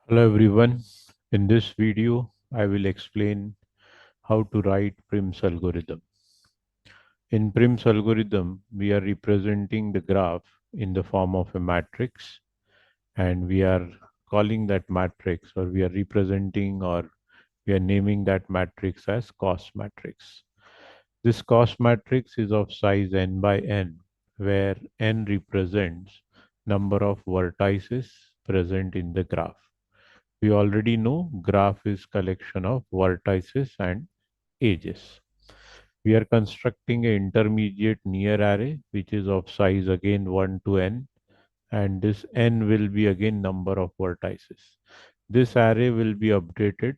Hello everyone. In this video, I will explain how to write Prim's algorithm. In Prim's algorithm, we are representing the graph in the form of a matrix, and we are calling that matrix, or we are representing, or we are naming that matrix as cost matrix. This cost matrix is of size n by n, where n represents number of vertices present in the graph. We already know graph is collection of vertices and edges. We are constructing an intermediate near array which is of size again 1 to n, and this n will be again number of vertices. This array will be updated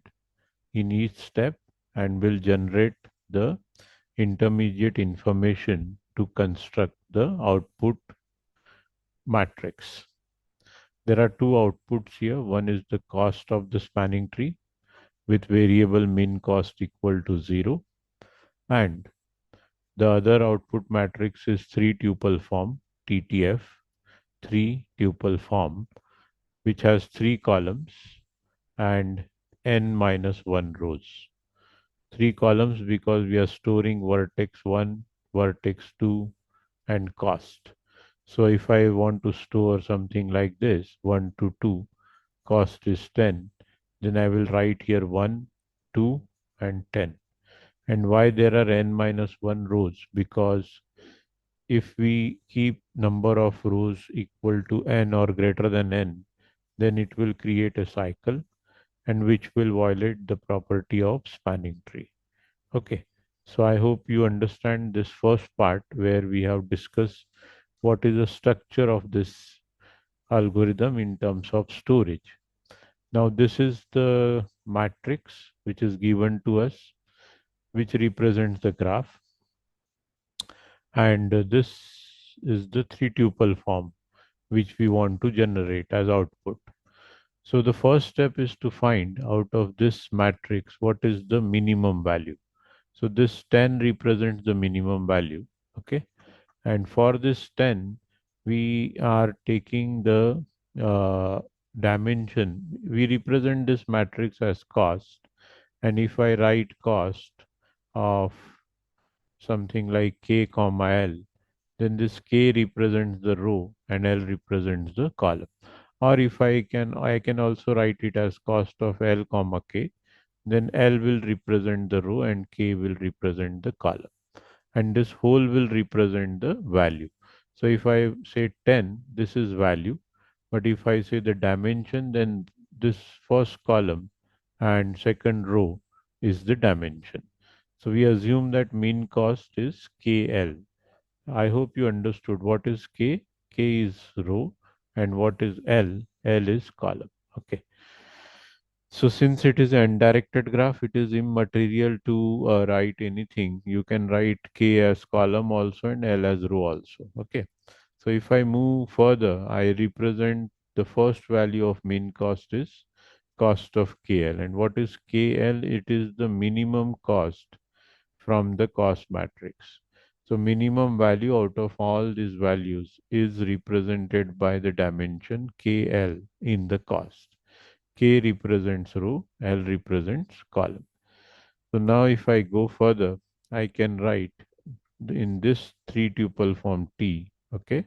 in each step and will generate the intermediate information to construct the output matrix. There are two outputs here. One is the cost of the spanning tree with variable min cost equal to 0, and the other output matrix is 3 tuple form TTF, 3 tuple form, which has 3 columns and n minus 1 rows. 3 columns because we are storing vertex 1, vertex 2, and cost. So if I want to store something like this 1 to 2, cost is 10, then I will write here 1, 2, and 10. And why there are n minus 1 rows? Because if we keep number of rows equal to n or greater than n, then it will create a cycle, and which will violate the property of spanning tree. Okay, so I hope you understand this first part where we have discussed what is the structure of this algorithm in terms of storage. Now this is the matrix which is given to us, which represents the graph, and this is the three tuple form which we want to generate as output. So the first step is to find out of this matrix what is the minimum value. So this 10 represents the minimum value. Okay, and for this 10 we are taking the dimension. We represent this matrix as cost, and if I write cost of something like k comma l, then this k represents the row and l represents the column. Or if I can also write it as cost of l comma k, then l will represent the row and k will represent the column, and this whole will represent the value. So if I say 10, this is value, but if I say the dimension, then this first column and second row is the dimension. So we assume that mean cost is KL. I hope you understood what is K. K is row, and what is L? L is column. Okay. So since it is an undirected graph, it is immaterial to write anything. You can write K as column also and L as row also. Okay. So if I move further, I represent the first value of mean cost is cost of KL. And what is KL? It is the minimum cost from the cost matrix. So minimum value out of all these values is represented by the dimension KL in the cost. K represents row, L represents column. So now if I go further, I can write in this three tuple form T, okay?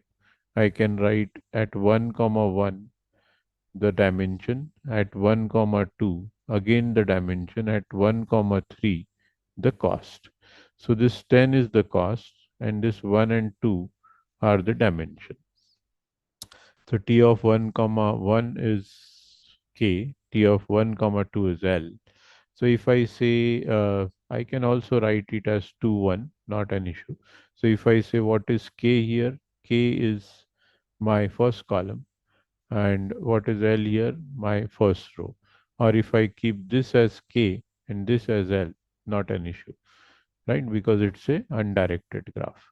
I can write at 1 comma 1 the dimension, at 1 comma 2 again the dimension, at 1 comma 3 the cost. So this 10 is the cost, and this 1 and 2 are the dimension. So T of 1 comma 1 is K, T of 1 comma 2 is L. So if I say, I can also write it as 2, 1, not an issue. So if I say what is K here, K is my first column, and what is L here, my first row. Or if I keep this as K and this as L, not an issue, right? Because it's a undirected graph.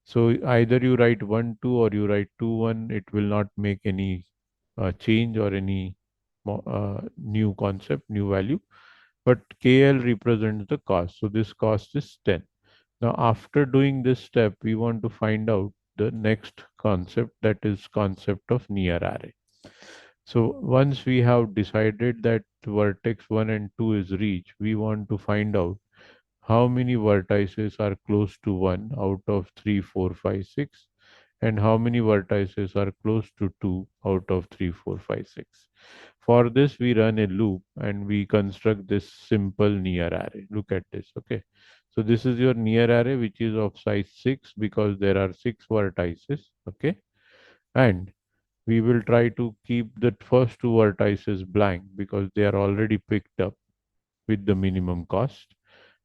So either you write 1, 2 or you write 2, 1, it will not make any change or any new concept, new value. But KL represents the cost. So this cost is 10. Now, after doing this step, we want to find out the next concept, that is concept of near array. So once we have decided that vertex 1 and 2 is reached, we want to find out how many vertices are close to 1 out of 3, 4, 5, 6, and how many vertices are close to 2 out of 3, 4, 5, 6. For this, we run a loop and we construct this simple near array. Look at this, okay? So this is your near array, which is of size 6 because there are 6 vertices, okay? And we will try to keep the first two vertices blank because they are already picked up with the minimum cost.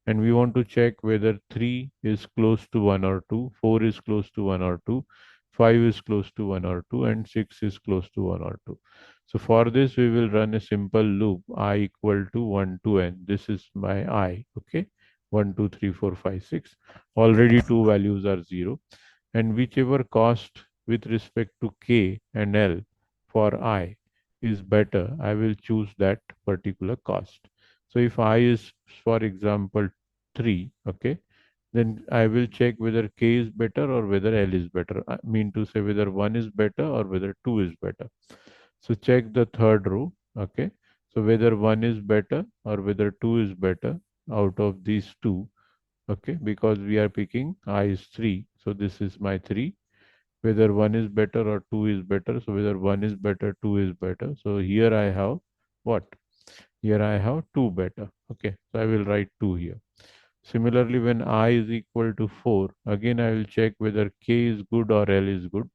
And we want to check whether 3 is close to 1 or 2, 4 is close to 1 or 2, 5 is close to 1 or 2, and 6 is close to 1 or 2. So for this, we will run a simple loop I equal to 1 to n. This is my I, okay? 1, 2, 3, 4, 5, 6. Already two values are 0. And whichever cost with respect to k and l for I is better, I will choose that particular cost. So if I is, for example, 3, okay, then I will check whether k is better or whether l is better. I mean to say whether 1 is better or whether 2 is better. So check the third row, okay. So whether 1 is better or whether 2 is better out of these two, okay, because we are picking I is 3. So this is my 3. Whether 1 is better or 2 is better. So whether 1 is better, 2 is better. So here I have what? Here I have 2 better. Okay, so I will write 2 here. Similarly, when I is equal to 4, again I will check whether k is good or l is good.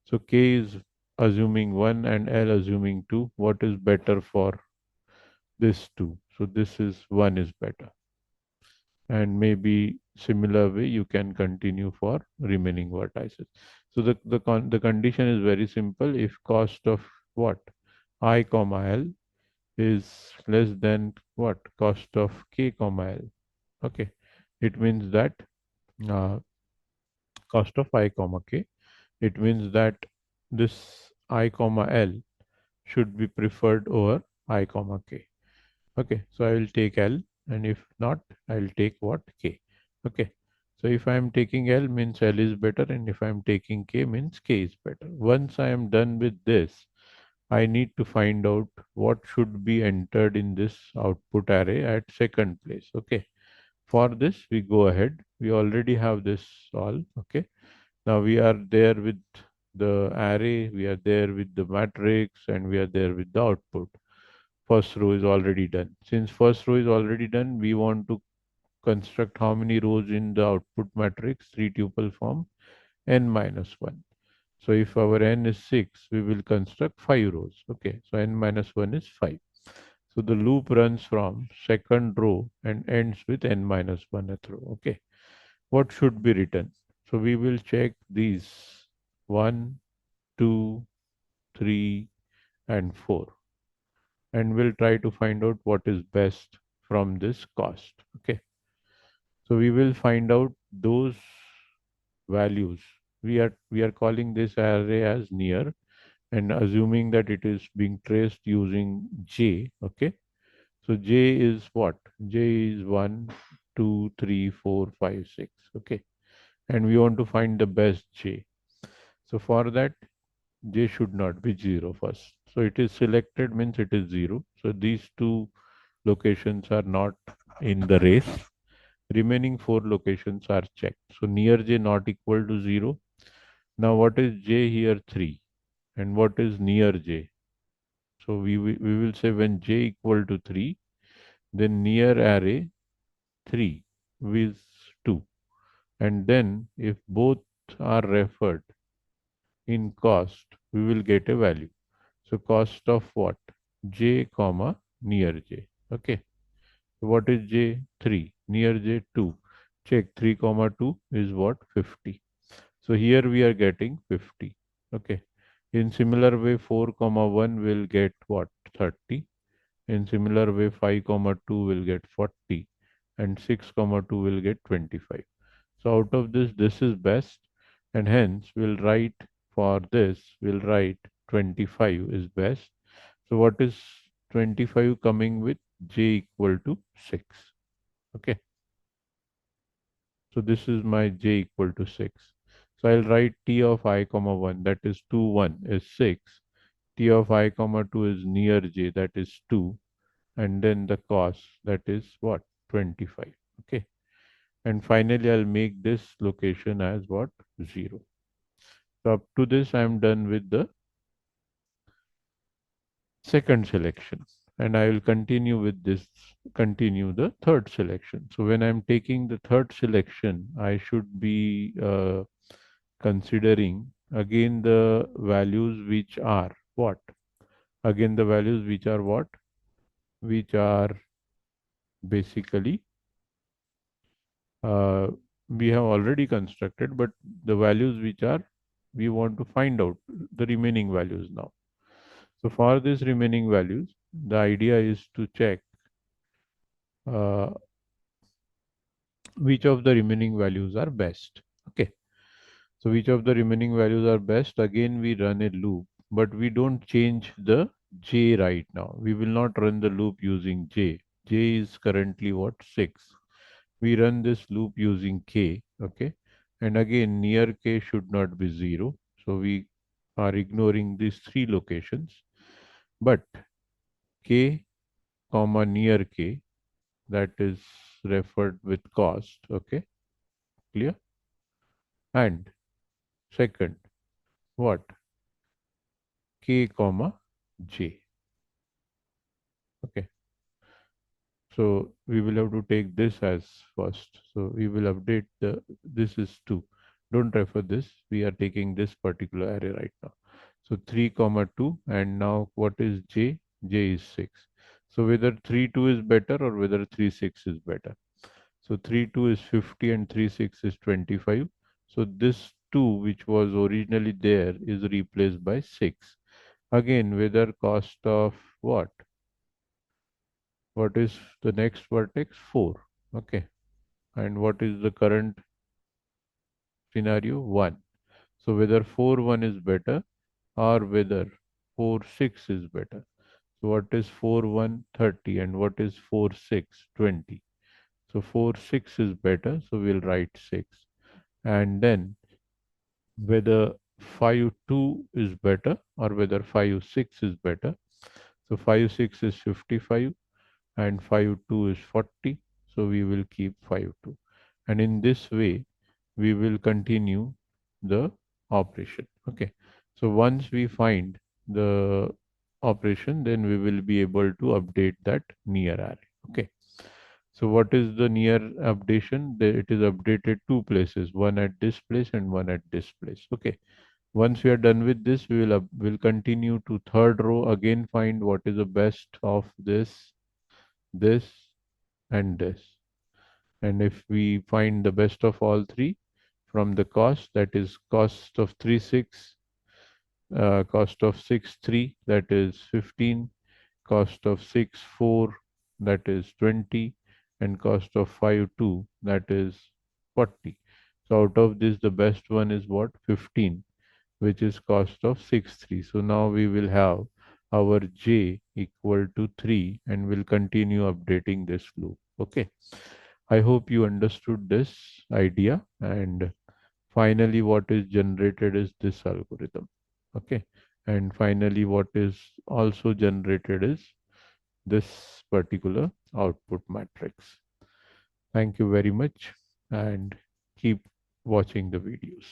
So k is assuming 1 and l assuming 2. What is better for this 2? So this is 1 is better. And maybe similar way you can continue for remaining vertices. So the condition is very simple. If cost of what? I comma l is less than what? Cost of k comma l. Okay. It means that uh, cost of I comma k. It means that this I comma l should be preferred over I comma k. Okay, so I will take L, and if not, I will take what? K. Okay, so if I am taking L means L is better, and if I am taking K means K is better. Once I am done with this, I need to find out what should be entered in this output array at second place. Okay, for this, we go ahead. We already have this all. Okay, now we are there with the array, we are there with the matrix, and we are there with the output. First row is already done. Since first row is already done, we want to construct how many rows in the output matrix, three tuple form, n minus 1. So if our n is 6, we will construct 5 rows. Okay, so n minus 1 is 5. So the loop runs from second row and ends with n minus 1th row. Okay, what should be written? So we will check these 1, 2, 3, and 4, and we'll try to find out what is best from this cost. Okay, so we will find out those values. We are calling this array as near, and assuming that it is being traced using j. Okay, so j is what? J is 1, 2, 3, 4, 5, 6. Okay, and we want to find the best j. So for that, j should not be 0 first. So it is selected means it is 0. So these two locations are not in the race. Remaining four locations are checked. So near j not equal to 0. Now what is j here? 3. And what is near j? So we will say when j equal to 3, then near array 3 with 2. And then if both are referred in cost, we will get a value. So cost of what? J comma near j. Okay. So what is j? 3. Near j 2. Check 3 comma 2 is what? 50. So here we are getting 50. Okay. In similar way, 4 comma 1 will get what? 30. In similar way, 5 comma 2 will get 40. And 6 comma 2 will get 25. So out of this, this is best. And hence we'll write for this, we'll write 25 is best. So what is 25 coming with? J equal to 6. Okay. So this is my j equal to 6. So I'll write t of I comma 1, that is 2, 1 is 6. T of I comma 2 is near j, that is 2, and then the cost, that is what? 25. Okay. And finally, I'll make this location as what? 0. So up to this, I'm done with the second selection. And I will continue with this, continue the third selection. So when I'm taking the third selection, I should be considering again the values which are what? Again, the values which are what? Which are basically uh, we have already constructed, but the values which are we want to find out the remaining values now. So for these remaining values, the idea is to check uh, which of the remaining values are best. Okay. So which of the remaining values are best? Again, we run a loop, but we don't change the j right now. We will not run the loop using j. J is currently what? 6. We run this loop using k. Okay. And again, near k should not be 0. So we are ignoring these three locations. But k comma near k, that is referred with cost. Okay. Clear? And second, what? K comma j. Okay. So we will have to take this as first. So we will update this is 2. Don't refer this. We are taking this particular array right now. So 3 comma 2, and now what is j? J is 6. So whether 3 2 is better or whether 3 6 is better. So 3 2 is 50 and 3 6 is 25. So this 2 which was originally there is replaced by 6. Again, whether cost of what? What is the next vertex? 4. Okay. And what is the current scenario? 1. So whether 4 1 is better or whether 4 6 is better. So what is 4 1? 30, and what is 4 6? 20. So 4 6 is better. So we'll write 6. And then whether 5 2 is better or whether 5 6 is better. So 5 6 is 55 and 5 2 is 40. So we will keep 5 2. And in this way, we will continue the operation. Okay. So once we find the operation, then we will be able to update that near array. Okay. So what is the near updation? It is updated two places, one at this place and one at this place. Okay. Once we are done with this, will continue to third row, again find what is the best of this, and this. And if we find the best of all three from the cost, that is cost of 3 6, cost of 6 3, that is 15, cost of 6 4, that is 20, and cost of 5 2, that is 40. So out of this, the best one is what? 15, which is cost of 6 3. So now we will have our j equal to 3, and we'll continue updating this loop. Okay. I hope you understood this idea. And finally, what is generated is this algorithm. Okay. And finally, what is also generated is this particular output matrix. Thank you very much, and keep watching the videos.